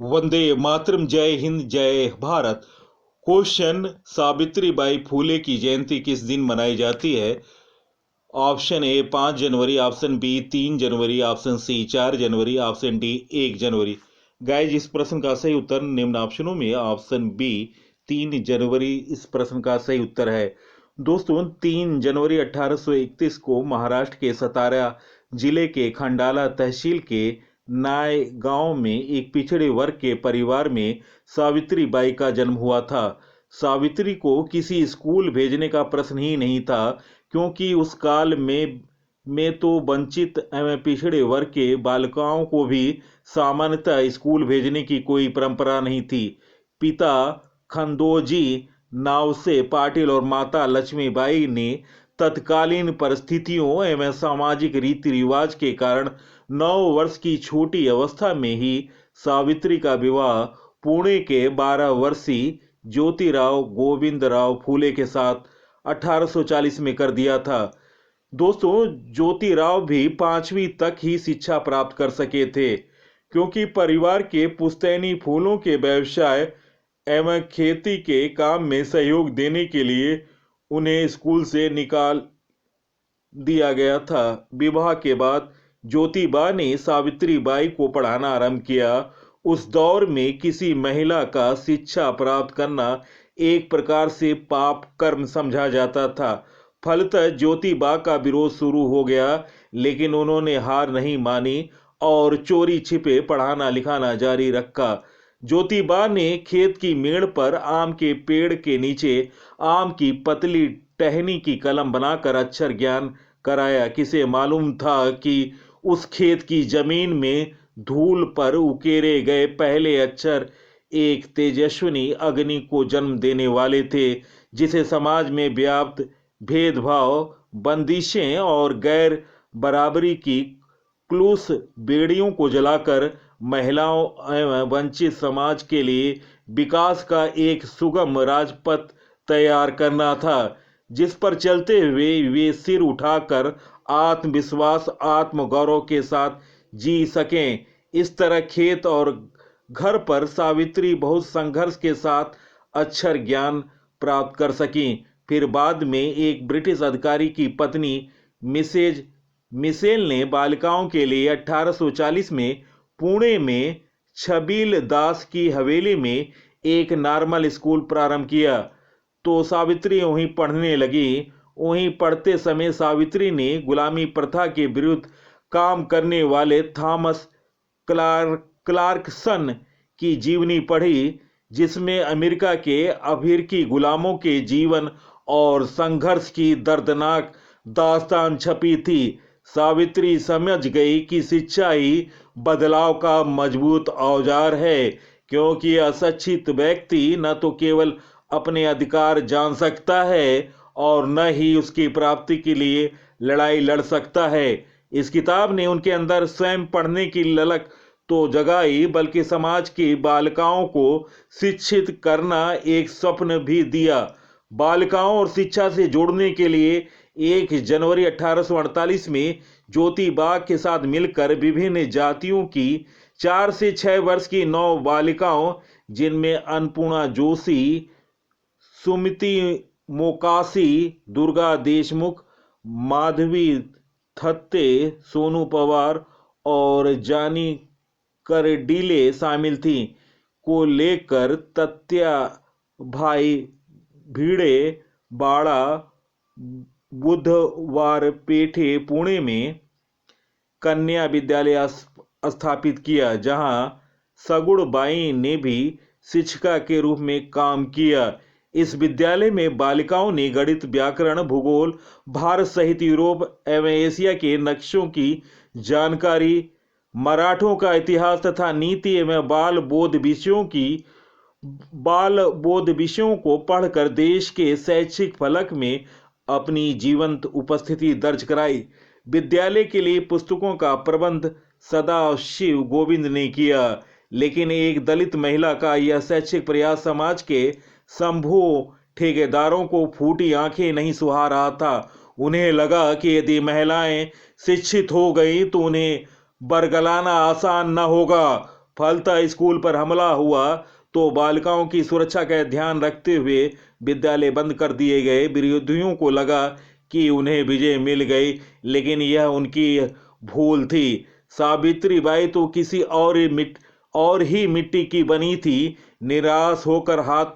वंदे मातरम। जय हिंद, जय भारत। क्वेश्चन, सावित्रीबाई फूले की जयंती किस दिन मनाई जाती है? ऑप्शन ए 5 जनवरी, ऑप्शन बी 3 जनवरी, ऑप्शन सी 4 जनवरी, ऑप्शन डी 1 जनवरी। गाइज, इस प्रश्न का सही उत्तर निम्न ऑप्शनों में ऑप्शन बी 3 जनवरी इस प्रश्न का सही उत्तर है। दोस्तों, 3 जनवरी 1831 को महाराष्ट्र के सतारा जिले के खंडाला तहसील के नाय गांव में एक पिछड़े वर्ग के परिवार में सावित्रीबाई का जन्म हुआ था। सावित्री को किसी स्कूल भेजने का प्रश्न ही नहीं था, क्योंकि उस काल में तो वंचित एवं पिछड़े वर्ग के बालिकाओं को भी सामान्यतः स्कूल भेजने की कोई परंपरा नहीं थी। पिता खंदोजी नावसे पाटिल और माता लक्ष्मीबाई ने तत्कालीन परिस्थितियों एवं सामाजिक रीति रिवाज के कारण 9 वर्ष की छोटी अवस्था में ही सावित्री का विवाह पुणे के 12 वर्षीय ज्योतिराव गोविंदराव फूले के साथ 1840 में कर दिया था। दोस्तों, ज्योतिराव भी 5वीं तक ही शिक्षा प्राप्त कर सके थे, क्योंकि परिवार के पुश्तैनी फूलों के व्यवसाय एवं खेती के काम में सहयोग देने के लिए उन्हें स्कूल से निकाल दिया गया था। विवाह के बाद ज्योतिबा ने सावित्रीबाई को पढ़ाना आरंभ किया। उस दौर में किसी महिला का शिक्षा प्राप्त करना एक प्रकार से पाप कर्म समझा जाता था। फलतः ज्योतिबा का विरोध शुरू हो गया, लेकिन उन्होंने हार नहीं मानी और चोरी छिपे पढ़ाना लिखाना जारी रखा। ज्योतिबा ने खेत की मेड़ पर आम के पेड़ के नीचे आम की पतली टहनी की कलम बनाकर अक्षर ज्ञान कराया। किसे मालूम था कि उस खेत की जमीन में धूल पर उकेरे गए पहले अक्षर एक तेजस्विनी अग्नि को जन्म देने वाले थे, जिसे समाज में व्याप्त भेदभाव, बंदिशें और गैर बराबरी की क्लूस बेड़ियों को जलाकर महिलाओं एवं वंचित समाज के लिए विकास का एक सुगम राजपथ तैयार करना था, जिस पर चलते हुए वे सिर उठाकर आत्मविश्वास आत्मगौरव के साथ जी सकें। इस तरह खेत और घर पर सावित्री बहुत संघर्ष के साथ अक्षर ज्ञान प्राप्त कर सकीं। फिर बाद में एक ब्रिटिश अधिकारी की पत्नी मिसेज मिशेल ने बालिकाओं के लिए 1840 में पुणे में छबील दास की हवेली में एक नॉर्मल स्कूल प्रारंभ किया, तो सावित्री वहीं पढ़ने लगी। वहीं पढ़ते समय सावित्री ने गुलामी प्रथा के विरुद्ध काम करने वाले थॉमस क्लार्कसन की जीवनी पढ़ी, जिसमें अमेरिका के अफ्रीकी गुलामों के जीवन और संघर्ष की दर्दनाक दास्तान छपी थी। सावित्री समझ गई कि शिक्षा ही बदलाव का मजबूत औजार है, क्योंकि अशिक्षित व्यक्ति न तो केवल अपने अधिकार जान सकता है और न ही उसकी प्राप्ति के लिए लड़ाई लड़ सकता है। इस किताब ने उनके अंदर स्वयं पढ़ने की ललक तो जगाई, बल्कि समाज की बालिकाओं को शिक्षित करना एक स्वप्न भी दिया। बालिकाओं और शिक्षा से जोड़ने के लिए 1 जनवरी 1848 में ज्योतिबा के साथ मिलकर विभिन्न जातियों की 4 से 6 वर्ष की 9 बालिकाओं, जिनमें अन्नपूर्णा जोशी, सुमति मोकाशी, दुर्गा देशमुख, माधवी थत्ते, सोनू पवार और जानी करडीले शामिल थीं, को लेकर तत्या भाई भिड़े बाड़ा बुधवार पेठे पुणे में कन्या विद्यालय स्थापित किया, जहां सगुड़बाई ने भी शिक्षिका के रूप में काम किया। इस विद्यालय में बालिकाओं ने गणित, व्याकरण, भूगोल, भारत सहित यूरोप एवं एशिया के नक्शों की जानकारी, मराठों का इतिहास तथा नीति एवं बाल बोध विषयों को पढ़कर देश के शैक्षिक फलक में अपनी जीवंत उपस्थिति दर्ज कराई। विद्यालय के लिए पुस्तकों का प्रबंध सदाशिव गोविंद ने किया, लेकिन एक दलित महिला का यह शैक्षिक प्रयास समाज के संभो ठेकेदारों को फूटी आंखें नहीं सुहा रहा था। उन्हें लगा कि यदि महिलाएं शिक्षित हो गई तो उन्हें बरगलाना आसान न होगा। फलतः स्कूल पर हमला हुआ तो बालिकाओं की सुरक्षा का ध्यान रखते हुए विद्यालय बंद कर दिए गए। विरोधियों को लगा कि उन्हें विजय मिल गई, लेकिन यह उनकी भूल थी। सावित्रीबाई तो किसी और ही मिट्टी की बनी थी। निराश होकर हाथ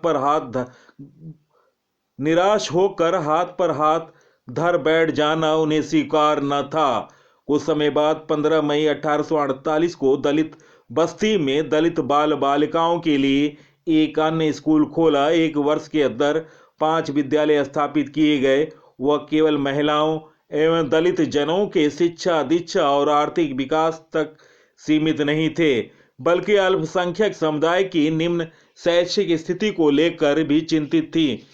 पर हाथ धर बैठ जाना उन्हें स्वीकार न था। कुछ समय बाद 15 मई 1848 को दलित बस्ती में दलित बाल बालिकाओं के लिए एक अन्य स्कूल खोला। एक वर्ष के अंदर 5 विद्यालय स्थापित किए गए। वह केवल महिलाओं एवं दलित जनों के शिक्षा, दीक्षा और आर्थिक विकास तक सीमित नहीं थे, बल्कि अल्पसंख्यक समुदाय की निम्न शैक्षिक स्थिति को लेकर भी चिंतित थी।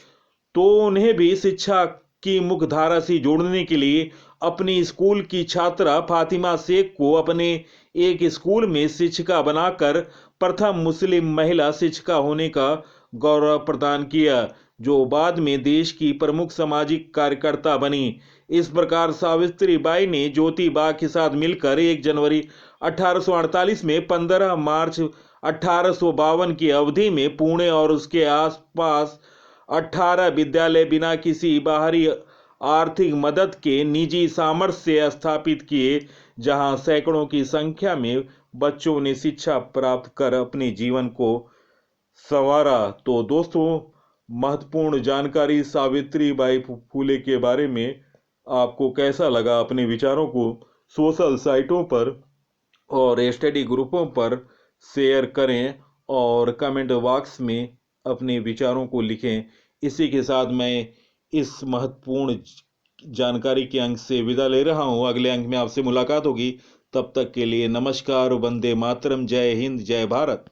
तो उन्हें भी शिक्षा की मुख्यधारा से जोड़ने के लिए अपनी स्कूल की छात्रा फातिमा शेख को अपने एक स्कूल में शिक्षिका बनाकर प्रथम मुस्लिम महिला शिक्षिका होने का गौरव प्रदान किया, जो बाद में देश की प्रमुख सामाजिक कार्यकर्ता बनी। इस प्रकार सावित्रीबाई ने ज्योतिबा के साथ मिलकर 1 जनवरी 1848 में 15 मार्च 1852 की अवधि में पुणे और उसके आसपास 18 विद्यालय बिना किसी बाहरी आर्थिक मदद के निजी सामर्थ्य से स्थापित किए, जहां सैकड़ों की संख्या में बच्चों ने शिक्षा प्राप्त कर अपने जीवन को संवारा। तो दोस्तों, महत्वपूर्ण जानकारी सावित्रीबाई फूले के बारे में आपको कैसा लगा? अपने विचारों को सोशल साइटों पर और स्टडी ग्रुपों पर शेयर करें और कमेंट बॉक्स में अपने विचारों को लिखें। इसी के साथ मैं इस महत्वपूर्ण जानकारी के अंक से विदा ले रहा हूं। अगले अंक में आपसे मुलाकात होगी। तब तक के लिए नमस्कार। वंदे मातरम। जय हिंद, जय भारत।